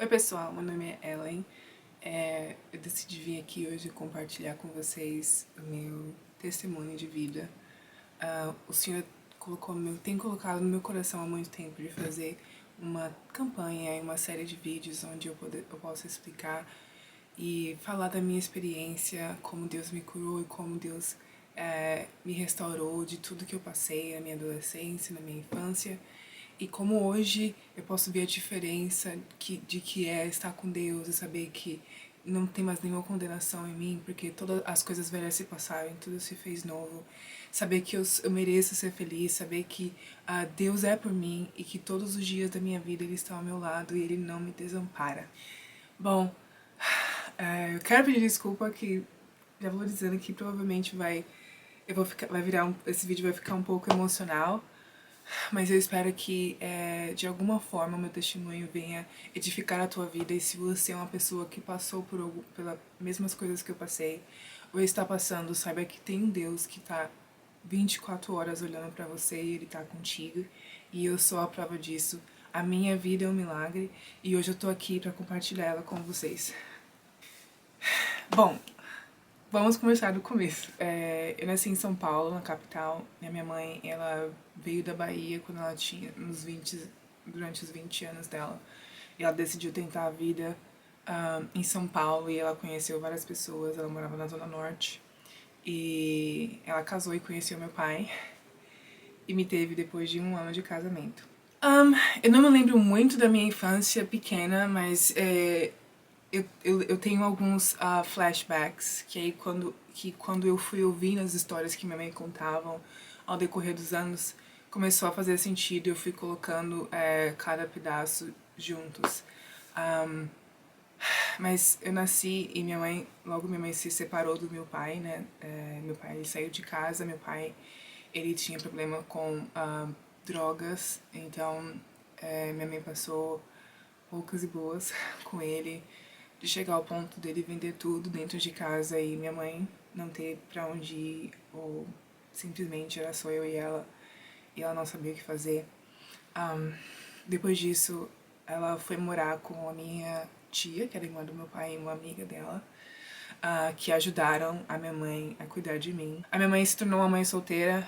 Oi pessoal, meu nome é Ellen. Eu decidi vir aqui hoje compartilhar com vocês o meu testemunho de vida. O Senhor tem colocado no meu coração há muito tempo de fazer uma campanha e uma série de vídeos onde eu possa explicar e falar da minha experiência, como Deus me curou e como Deus me restaurou de tudo que eu passei na minha adolescência, na minha infância. E como hoje eu posso ver a diferença de que é estar com Deus e saber que não tem mais nenhuma condenação em mim, porque todas as coisas velhas se passaram, tudo se fez novo. Saber que eu mereço ser feliz, saber que Deus é por mim e que todos os dias da minha vida Ele está ao meu lado e Ele não me desampara. Bom, eu quero pedir desculpa que já vou dizendo que provavelmente esse vídeo vai ficar um pouco emocional, mas eu espero que, de alguma forma, o meu testemunho venha edificar a tua vida. E se você é uma pessoa que passou pelas mesmas coisas que eu passei, ou está passando, saiba que tem um Deus que está 24 horas olhando para você e Ele está contigo. E eu sou a prova disso. A minha vida é um milagre e hoje eu tô aqui para compartilhar ela com vocês. Bom, vamos começar do começo. Eu nasci em São Paulo, na capital. E a minha mãe, ela veio da Bahia quando ela tinha durante os 20 anos dela. E ela decidiu tentar a vida em São Paulo e ela conheceu várias pessoas. Ela morava na Zona Norte. E ela casou e conheceu meu pai. E me teve depois de 1 ano de casamento. Eu não me lembro muito da minha infância pequena, mas eu tenho alguns flashbacks que quando eu fui ouvindo as histórias que minha mãe contavam ao decorrer dos anos, começou a fazer sentido e eu fui colocando cada pedaço juntos. Mas eu nasci e logo minha mãe se separou do meu pai, né? Meu pai ele saiu de casa, meu pai ele tinha problema com drogas, então minha mãe passou poucas e boas com ele, de chegar ao ponto dele vender tudo dentro de casa e minha mãe não ter pra onde ir, ou simplesmente era só eu e ela não sabia o que fazer. Depois disso, ela foi morar com a minha tia, que era irmã do meu pai, e uma amiga dela, que ajudaram a minha mãe a cuidar de mim. A minha mãe se tornou uma mãe solteira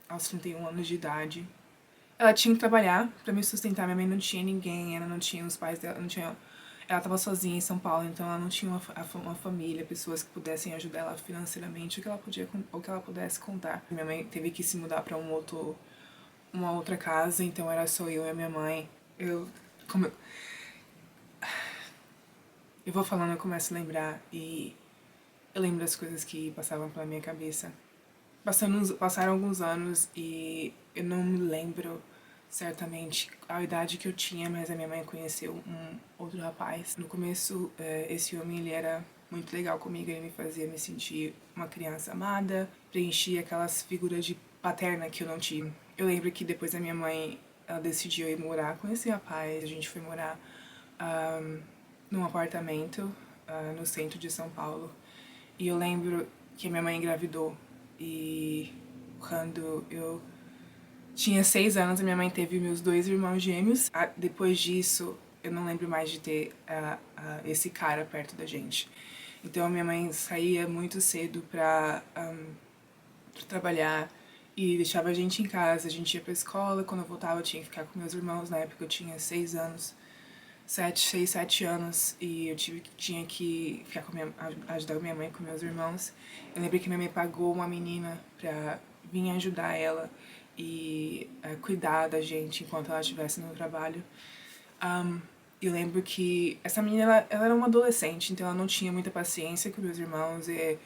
aos 31 anos de idade. Ela tinha que trabalhar pra me sustentar. Minha mãe não tinha ninguém, ela não tinha os pais dela, não tinha... Ela tava sozinha em São Paulo, então ela não tinha uma família, pessoas que pudessem ajudar ela financeiramente, ou que ela pudesse contar. Minha mãe teve que se mudar pra uma outra casa, então era só eu e a minha mãe. Como eu vou falando, eu começo a lembrar e eu lembro das coisas que passavam pela minha cabeça. Passaram alguns anos e eu não me lembro certamente a idade que eu tinha, mas a minha mãe conheceu um outro rapaz. No começo, esse homem ele era muito legal comigo, ele me fazia me sentir uma criança amada, preenchia aquelas figuras de paterna que eu não tive. Eu lembro que depois a minha mãe ela decidiu ir morar com esse rapaz, a gente foi morar num apartamento no centro de São Paulo. E eu lembro que minha mãe engravidou e quando eu tinha 6 anos, a minha mãe teve meus 2 irmãos gêmeos. Depois disso, eu não lembro mais de ter esse cara perto da gente. Então, a minha mãe saía muito cedo pra trabalhar e deixava a gente em casa. A gente ia pra escola, quando eu voltava eu tinha que ficar com meus irmãos. Na época eu tinha 6 anos, 6, 7 anos, e eu tinha que ficar ajudar minha mãe com meus irmãos. Eu lembro que minha mãe pagou uma menina pra vir ajudar ela e cuidar da gente enquanto ela estivesse no trabalho. Eu lembro que essa menina, ela era uma adolescente, então ela não tinha muita paciência com meus irmãos, e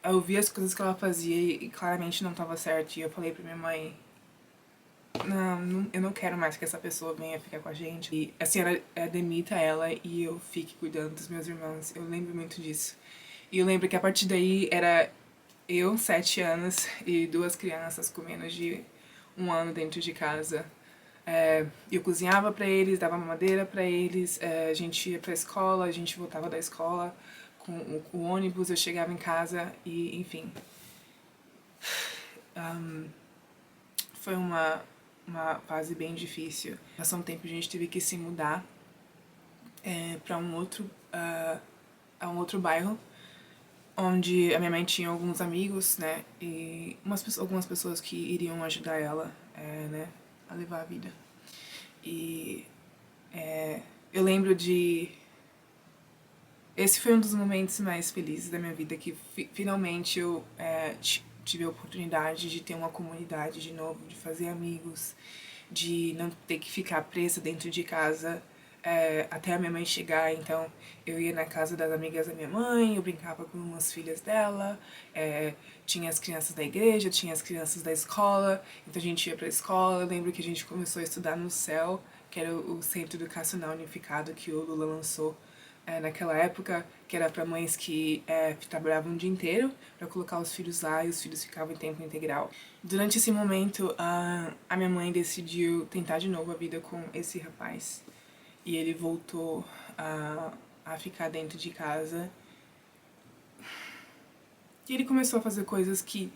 eu via as coisas que ela fazia e claramente não estava certo, e eu falei pra minha mãe, não, eu não quero mais que essa pessoa venha ficar com a gente. E a senhora demita ela e eu fique cuidando dos meus irmãos. Eu lembro muito disso. E eu lembro que a partir daí era eu, 7 anos, e 2 crianças com menos de 1 ano dentro de casa. Eu cozinhava pra eles, dava mamadeira pra eles, a gente ia pra escola, a gente voltava da escola com o ônibus, eu chegava em casa e, enfim. Foi uma fase bem difícil. Passou um tempo, a gente teve que se mudar para a um outro bairro, onde a minha mãe tinha alguns amigos, né, e algumas pessoas que iriam ajudar ela, né, a levar a vida. E eu lembro de... Esse foi um dos momentos mais felizes da minha vida, que finalmente eu tive a oportunidade de ter uma comunidade de novo, de fazer amigos, de não ter que ficar presa dentro de casa até a minha mãe chegar. Então eu ia na casa das amigas da minha mãe, eu brincava com umas filhas dela, tinha as crianças da igreja, tinha as crianças da escola, então a gente ia pra escola. Eu lembro que a gente começou a estudar no CEL, que era o Centro Educacional Unificado que o Lula lançou naquela época, que era para mães que trabalhavam o dia inteiro para colocar os filhos lá, e os filhos ficavam em tempo integral. Durante esse momento, a minha mãe decidiu tentar de novo a vida com esse rapaz, e ele voltou a ficar dentro de casa. E ele começou a fazer coisas que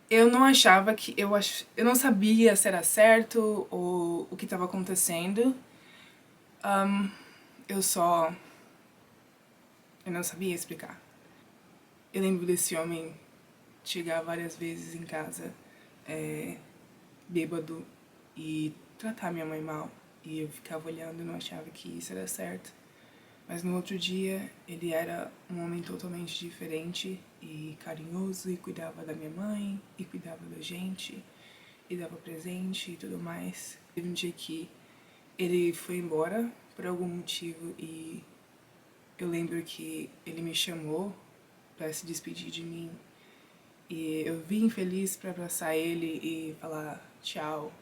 eu não achava que... Eu não sabia se era certo ou o que estava acontecendo. Eu só... Eu não sabia explicar. Eu lembro desse homem chegar várias vezes em casa bêbado e tratar minha mãe mal. E eu ficava olhando e não achava que isso era certo. Mas no outro dia, ele era um homem totalmente diferente e carinhoso, e cuidava da minha mãe, e cuidava da gente, e dava presente e tudo mais. Teve um dia que ele foi embora por algum motivo, e eu lembro que ele me chamou para se despedir de mim. E eu vim feliz para abraçar ele e falar tchau.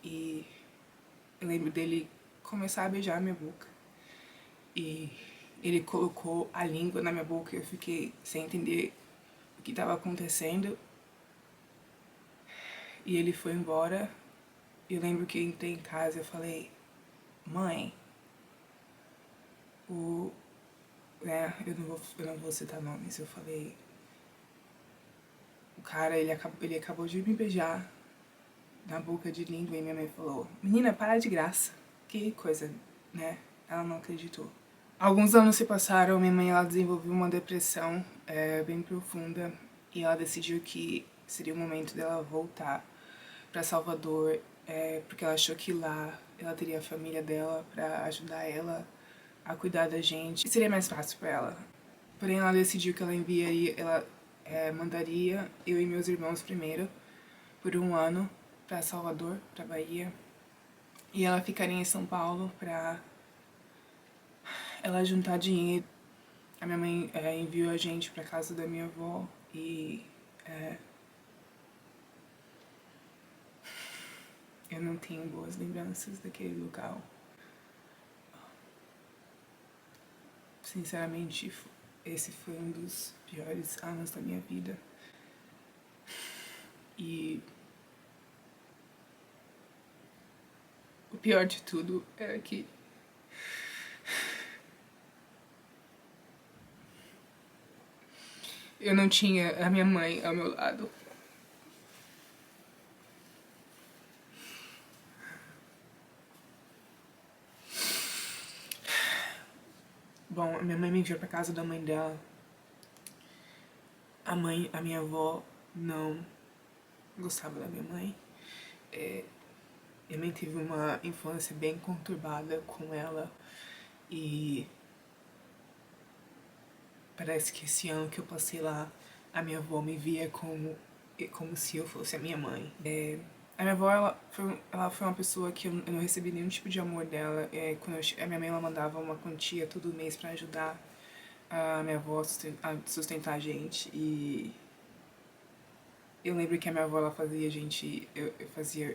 E eu lembro dele começar a beijar a minha boca. E ele colocou a língua na minha boca e eu fiquei sem entender o que estava acontecendo. E ele foi embora. Eu lembro que eu entrei em casa e eu falei: mãe, eu não vou citar nomes. Eu falei: o cara, ele acabou de me beijar na boca de língua. E minha mãe falou: menina, para de graça. Que coisa, né? Ela não acreditou. Alguns anos se passaram, minha mãe, ela desenvolveu uma depressão bem profunda, e ela decidiu que seria o momento dela voltar para Salvador, porque ela achou que lá ela teria a família dela para ajudar ela a cuidar da gente, e seria mais fácil para ela. Porém, ela decidiu que ela mandaria eu e meus irmãos primeiro por um ano para Salvador, para Bahia, e ela ficaria em São Paulo para ela juntar dinheiro. A minha mãe enviou a gente pra casa da minha avó e eu não tenho boas lembranças daquele local. Sinceramente, esse foi um dos piores anos da minha vida. E o pior de tudo é que eu não tinha a minha mãe ao meu lado. Bom, a minha mãe me enviou pra casa da mãe dela. A minha avó não gostava da minha mãe. Minha mãe teve uma infância bem conturbada com ela, e parece que esse ano que eu passei lá, a minha avó me via como se eu fosse a minha mãe. A minha avó, ela foi uma pessoa que eu não recebi nenhum tipo de amor dela. A minha mãe, ela mandava uma quantia todo mês pra ajudar a minha avó a sustentar a gente. E eu lembro que a minha avó, ela fazia a gente...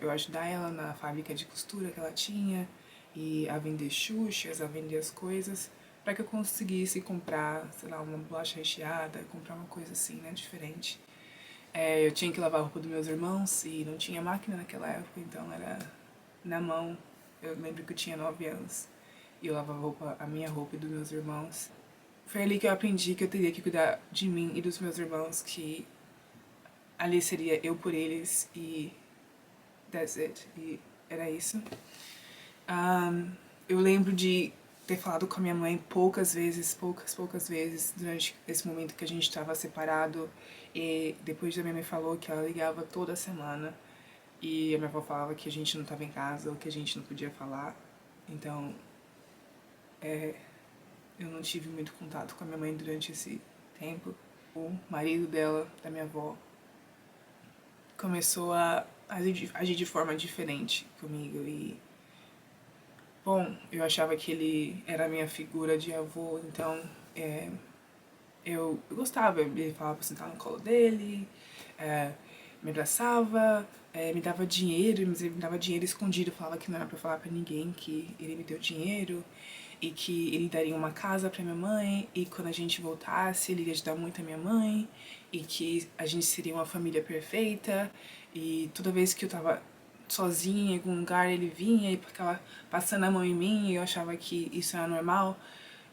Eu ajudar ela na fábrica de costura que ela tinha, e a vender xuxas, a vender as coisas, para que eu conseguisse comprar, sei lá, uma bolacha recheada, comprar uma coisa assim, né, diferente. Eu tinha que lavar a roupa dos meus irmãos e não tinha máquina naquela época, então era na mão. Eu lembro que eu tinha 9 anos e eu lavava a minha roupa e dos meus irmãos. Foi ali que eu aprendi que eu teria que cuidar de mim e dos meus irmãos, que ali seria eu por eles e that's it. E era isso. Eu lembro de ter falado com a minha mãe poucas vezes, poucas vezes, durante esse momento que a gente estava separado. E depois a minha mãe falou que ela ligava toda semana. E a minha avó falava que a gente não estava em casa ou que a gente não podia falar. Então, eu não tive muito contato com a minha mãe durante esse tempo. O marido dela, da minha avó, começou a agir de forma diferente comigo. E, bom, eu achava que ele era a minha figura de avô, então eu gostava. Ele falava pra sentar no colo dele, me abraçava, me dava dinheiro, mas ele me dava dinheiro escondido, falava que não era pra falar pra ninguém que ele me deu dinheiro e que ele daria uma casa pra minha mãe e quando a gente voltasse ele ia ajudar muito a minha mãe e que a gente seria uma família perfeita e toda vez que eu tava sozinha em algum lugar ele vinha e ficava passando a mão em mim e eu achava que isso era normal.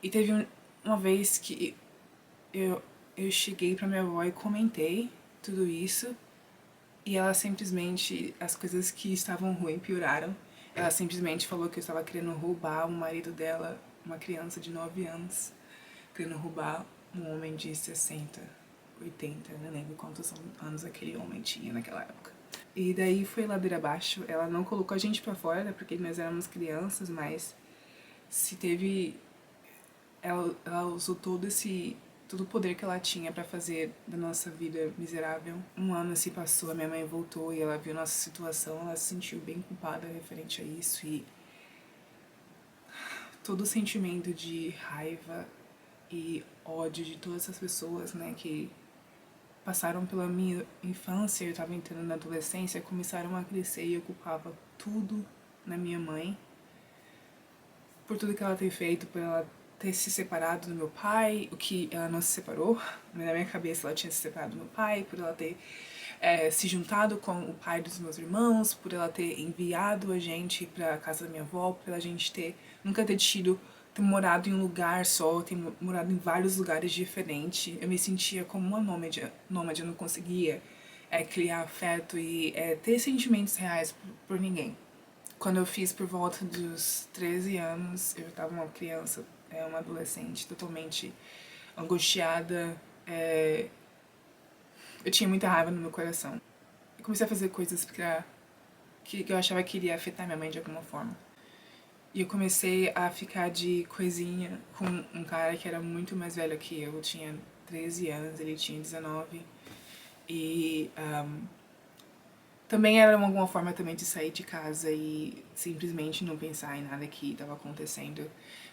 E teve uma vez que eu cheguei pra minha avó e comentei tudo isso e ela simplesmente, as coisas que estavam ruins pioraram. Ela simplesmente falou que eu estava querendo roubar o marido dela, uma criança de 9 anos, querendo roubar um homem de 60, 80, não lembro quantos anos aquele homem tinha naquela época. E daí foi ladeira abaixo. Ela não colocou a gente pra fora, né, porque nós éramos crianças, mas se teve... Ela usou todo o poder que ela tinha pra fazer da nossa vida miserável. Um ano se passou, a minha mãe voltou e ela viu nossa situação, ela se sentiu bem culpada referente a isso e todo o sentimento de raiva e ódio de todas essas pessoas, né, que passaram pela minha infância, eu tava entrando na adolescência, começaram a crescer e eu culpava tudo na minha mãe por tudo que ela tem feito, por ela ter se separado do meu pai, o que ela não se separou, na minha cabeça ela tinha se separado do meu pai, por ela ter se juntado com o pai dos meus irmãos, por ela ter enviado a gente pra casa da minha avó, por a gente nunca ter morado em um lugar só, ter morado em vários lugares diferentes. Eu me sentia como uma nômade, eu não conseguia criar afeto e ter sentimentos reais por ninguém. Quando eu fiz por volta dos 13 anos, eu estava uma criança, uma adolescente totalmente angustiada. Eu tinha muita raiva no meu coração. Eu comecei a fazer coisas que eu achava que iria afetar minha mãe de alguma forma. E eu comecei a ficar de coisinha com um cara que era muito mais velho que eu. Eu tinha 13 anos, ele tinha 19. E também era alguma forma também de sair de casa e simplesmente não pensar em nada que estava acontecendo.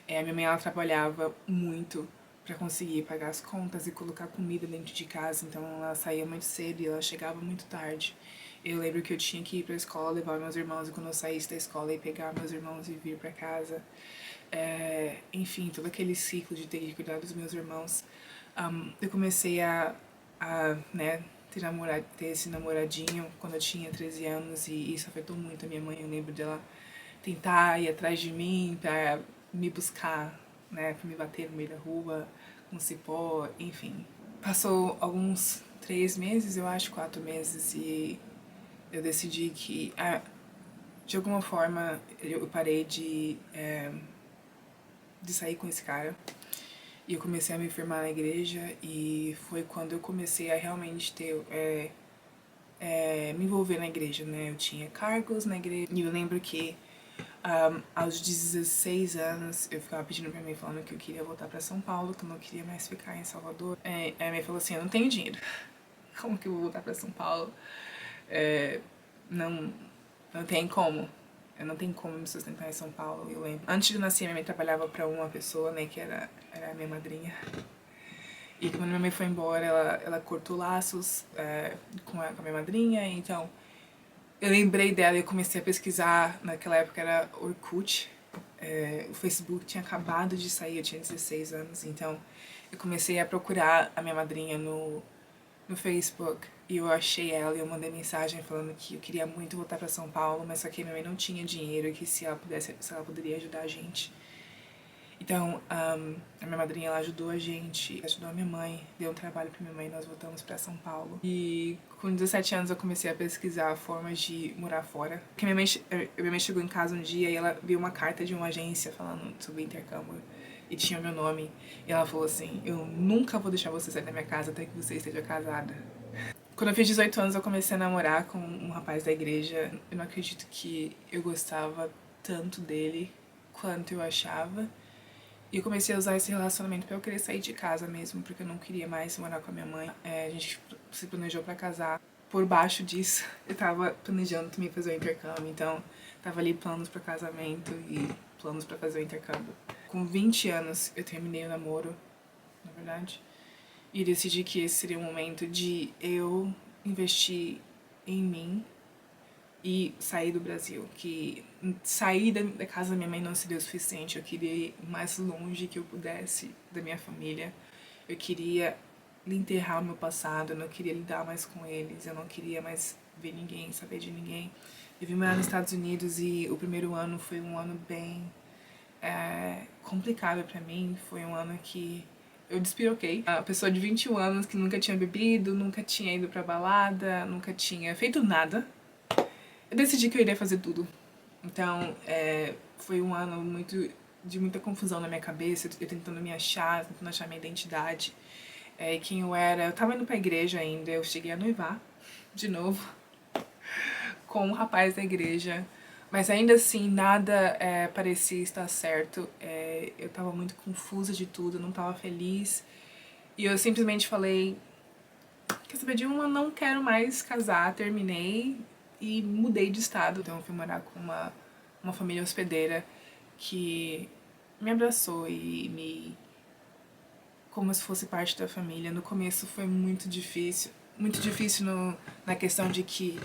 A minha mãe, ela trabalhava muito para conseguir pagar as contas e colocar comida dentro de casa, então ela saía muito cedo e ela chegava muito tarde. Eu lembro que eu tinha que ir pra escola, levar meus irmãos e quando eu saísse da escola, ir pegar meus irmãos e vir pra casa. Enfim, todo aquele ciclo de ter que cuidar dos meus irmãos. Eu comecei né, ter esse namoradinho quando eu tinha 13 anos e isso afetou muito a minha mãe. Eu lembro dela tentar ir atrás de mim pra me buscar, né, pra me bater no meio da rua com cipó, enfim. Passou alguns 3 meses, eu acho, 4 meses e eu decidi que, de alguma forma, eu parei de sair com esse cara. E eu comecei a me firmar na igreja e foi quando eu comecei a realmente me envolver na igreja, né? Eu tinha cargos na igreja e eu lembro que aos 16 anos eu ficava pedindo pra mim falando que eu queria voltar pra São Paulo, que eu não queria mais ficar em Salvador. A minha falou assim, eu não tenho dinheiro. Como que eu vou voltar pra São Paulo? Não, não tem como. Eu não tenho como me sustentar em São Paulo, eu lembro. Antes de eu nascer, minha mãe trabalhava pra uma pessoa, né, que era a minha madrinha. E quando minha mãe foi embora, ela cortou laços com a minha madrinha, então eu lembrei dela e eu comecei a pesquisar. Naquela época era Orkut, o Facebook tinha acabado de sair, eu tinha 16 anos, então eu comecei a procurar a minha madrinha no Facebook e eu achei ela e eu mandei mensagem falando que eu queria muito voltar pra São Paulo, mas só que minha mãe não tinha dinheiro e que se ela poderia ajudar a gente. Então, a minha madrinha, ela ajudou a gente, ajudou a minha mãe, deu um trabalho pra minha mãe, nós voltamos pra São Paulo. E com 17 anos eu comecei a pesquisar formas de morar fora. Porque minha mãe chegou em casa um dia e ela viu uma carta de uma agência falando sobre intercâmbio. E tinha meu nome. E ela falou assim, eu nunca vou deixar você sair da minha casa até que você esteja casada. Quando eu fiz 18 anos eu comecei a namorar com um rapaz da igreja. Eu não acredito que eu gostava tanto dele quanto eu achava. E eu comecei a usar esse relacionamento pra eu querer sair de casa mesmo, porque eu não queria mais morar com a minha mãe. A gente se planejou pra casar. Por baixo disso, eu tava planejando também fazer o intercâmbio, então tava ali planos pra casamento e planos pra fazer o intercâmbio. Com 20 anos eu terminei o namoro, na verdade, e decidi que esse seria o momento de eu investir em mim e sair do Brasil, que sair da casa da minha mãe não seria o suficiente, eu queria ir o mais longe que eu pudesse da minha família, eu queria enterrar o meu passado, eu não queria lidar mais com eles, eu não queria mais ver ninguém, saber de ninguém. Eu vim morar nos Estados Unidos e o primeiro ano foi um ano bem complicado pra mim, foi um ano que eu despiroquei. A pessoa de 21 anos que nunca tinha bebido, nunca tinha ido pra balada, nunca tinha feito nada, eu decidi que eu iria fazer tudo. Então, foi um ano de muita confusão na minha cabeça, eu tentando me achar, tentando achar minha identidade, quem eu era. Eu tava indo pra igreja ainda, eu cheguei a noivar, de novo, com um rapaz da igreja, mas ainda assim, nada parecia estar certo. Eu tava muito confusa de tudo, eu não tava feliz, e eu simplesmente falei, quer saber de uma, não quero mais casar, terminei e mudei de estado. Então eu fui morar com uma família hospedeira que me abraçou e me... como se fosse parte da família. No começo foi muito difícil na questão de que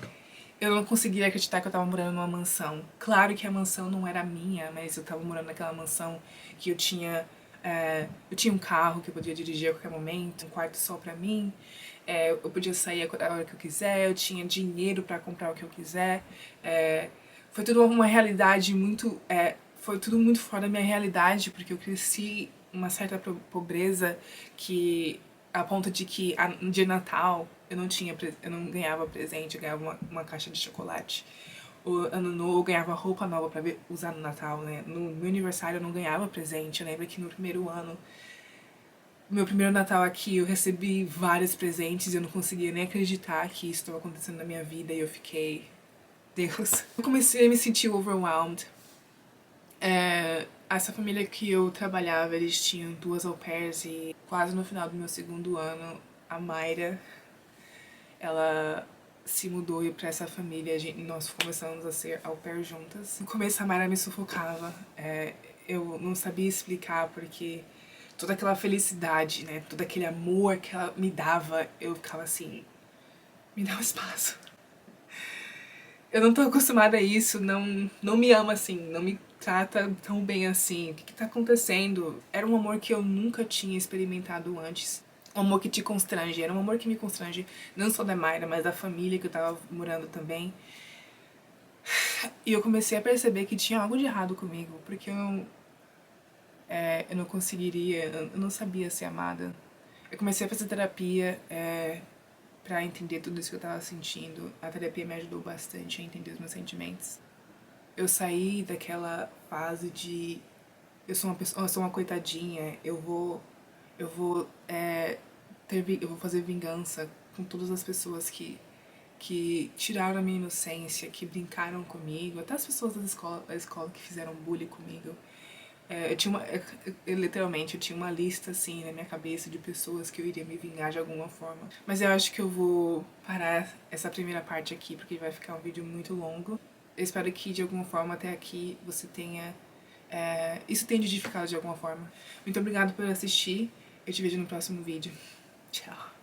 eu não conseguia acreditar que eu tava morando numa mansão. Claro que a mansão não era minha, mas eu tava morando naquela mansão que eu tinha um carro que eu podia dirigir a qualquer momento, um quarto só pra mim, eu podia sair a hora que eu quiser, eu tinha dinheiro pra comprar o que eu quiser. Foi tudo uma realidade muito... foi tudo muito fora da minha realidade, porque eu cresci uma certa pobreza que... a ponto de que no dia de Natal eu não ganhava presente, eu ganhava uma caixa de chocolate. O ano novo eu ganhava roupa nova pra usar no Natal, né? No meu aniversário eu não ganhava presente. Eu lembro que no primeiro ano, meu primeiro Natal aqui, eu recebi vários presentes e eu não conseguia nem acreditar que isso estava acontecendo na minha vida e eu fiquei... Deus. Eu comecei a me sentir overwhelmed. Essa família que eu trabalhava, eles tinham 2 au pairs e quase no final do meu segundo ano, a Mayra, ela se mudou e pra essa família nós começamos a ser au pair juntas. No começo a Mayra me sufocava, eu não sabia explicar porque toda aquela felicidade, né, todo aquele amor que ela me dava, eu ficava assim, me dá um espaço. Eu não tô acostumada a isso, não me ama assim, não me trata tão bem assim, o que tá acontecendo? Era um amor que eu nunca tinha experimentado antes. Um amor que te constrange, era um amor que me constrange, não só da Mayra, mas da família que eu tava morando também. E eu comecei a perceber que tinha algo de errado comigo, porque eu não conseguiria, eu não sabia ser amada. Eu comecei a fazer terapia pra entender tudo isso que eu tava sentindo. A terapia me ajudou bastante a entender os meus sentimentos. Eu saí daquela fase de eu sou uma coitadinha, eu vou fazer vingança com todas as pessoas que tiraram a minha inocência, que brincaram comigo, até as pessoas da escola que fizeram bullying comigo. Eu tinha literalmente, eu tinha uma lista assim na minha cabeça de pessoas que eu iria me vingar de alguma forma. Mas eu acho que eu vou parar essa primeira parte aqui, porque vai ficar um vídeo muito longo. Eu espero que de alguma forma até aqui você tenha... isso tenha edificado de alguma forma. Muito obrigada por assistir, eu te vejo no próximo vídeo. Tchau.